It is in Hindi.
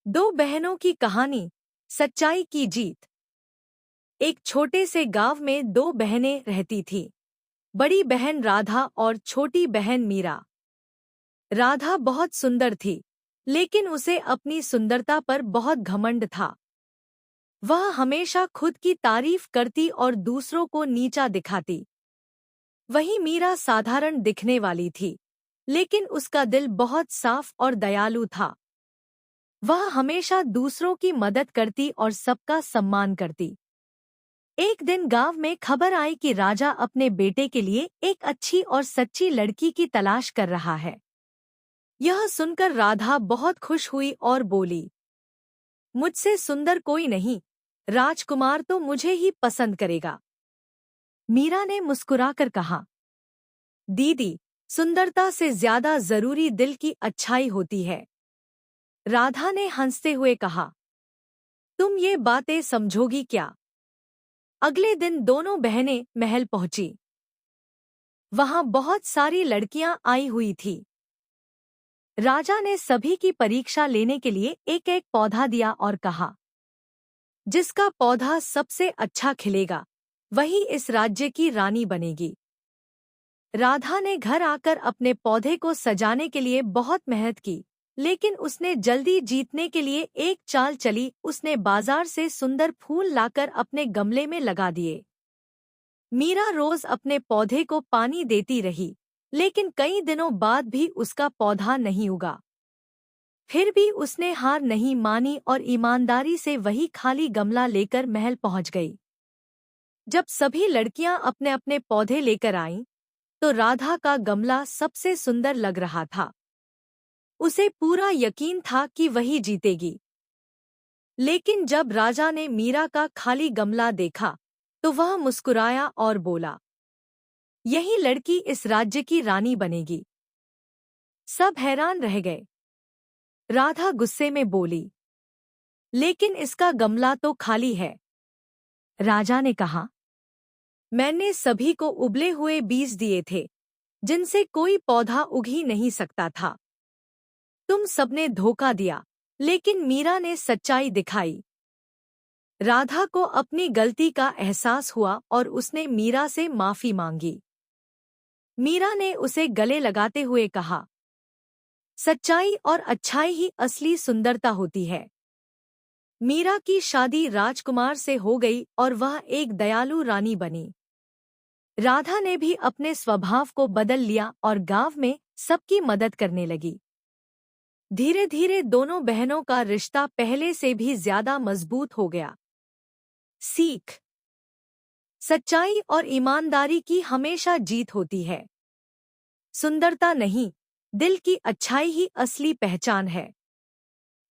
दो बहनों की कहानी, सच्चाई की जीत। एक छोटे से गांव में दो बहनें रहती थीं। बड़ी बहन राधा और छोटी बहन मीरा। राधा बहुत सुंदर थी, लेकिन उसे अपनी सुंदरता पर बहुत घमंड था। वह हमेशा खुद की तारीफ करती और दूसरों को नीचा दिखाती। वहीं मीरा साधारण दिखने वाली थी, लेकिन उसका दिल बहुत साफ और दयालु था। वह हमेशा दूसरों की मदद करती और सबका सम्मान करती। एक दिन गांव में खबर आई कि राजा अपने बेटे के लिए एक अच्छी और सच्ची लड़की की तलाश कर रहा है। यह सुनकर राधा बहुत खुश हुई और बोली, मुझसे सुंदर कोई नहीं, राजकुमार तो मुझे ही पसंद करेगा। मीरा ने मुस्कुराकर कहा, दीदी, सुंदरता से ज्यादा जरूरी दिल की अच्छाई होती है। राधा ने हंसते हुए कहा, तुम ये बातें समझोगी क्या? अगले दिन दोनों बहनें महल पहुंची। वहां बहुत सारी लड़कियां आई हुई थी। राजा ने सभी की परीक्षा लेने के लिए एक एक पौधा दिया और कहा, जिसका पौधा सबसे अच्छा खिलेगा, वही इस राज्य की रानी बनेगी। राधा ने घर आकर अपने पौधे को सजाने के लिए बहुत मेहनत की, लेकिन उसने जल्दी जीतने के लिए एक चाल चली। उसने बाजार से सुंदर फूल लाकर अपने गमले में लगा दिए। मीरा रोज अपने पौधे को पानी देती रही, लेकिन कई दिनों बाद भी उसका पौधा नहीं उगा। फिर भी उसने हार नहीं मानी और ईमानदारी से वही खाली गमला लेकर महल पहुंच गई। जब सभी लड़कियां अपने अपने पौधे लेकर आईं, तो राधा का गमला सबसे सुंदर लग रहा था। उसे पूरा यकीन था कि वही जीतेगी। लेकिन जब राजा ने मीरा का खाली गमला देखा, तो वह मुस्कुराया और बोला, यही लड़की इस राज्य की रानी बनेगी। सब हैरान रह गए। राधा गुस्से में बोली, लेकिन इसका गमला तो खाली है। राजा ने कहा, मैंने सभी को उबले हुए बीज दिए थे, जिनसे कोई पौधा उग ही नहीं सकता था। तुम सबने धोखा दिया, लेकिन मीरा ने सच्चाई दिखाई। राधा को अपनी गलती का एहसास हुआ और उसने मीरा से माफी मांगी। मीरा ने उसे गले लगाते हुए कहा, सच्चाई और अच्छाई ही असली सुंदरता होती है। मीरा की शादी राजकुमार से हो गई और वह एक दयालु रानी बनी। राधा ने भी अपने स्वभाव को बदल लिया और गांव में सबकी मदद करने लगी। धीरे धीरे दोनों बहनों का रिश्ता पहले से भी ज्यादा मजबूत हो गया। सीख, सच्चाई और ईमानदारी की हमेशा जीत होती है। सुंदरता नहीं, दिल की अच्छाई ही असली पहचान है।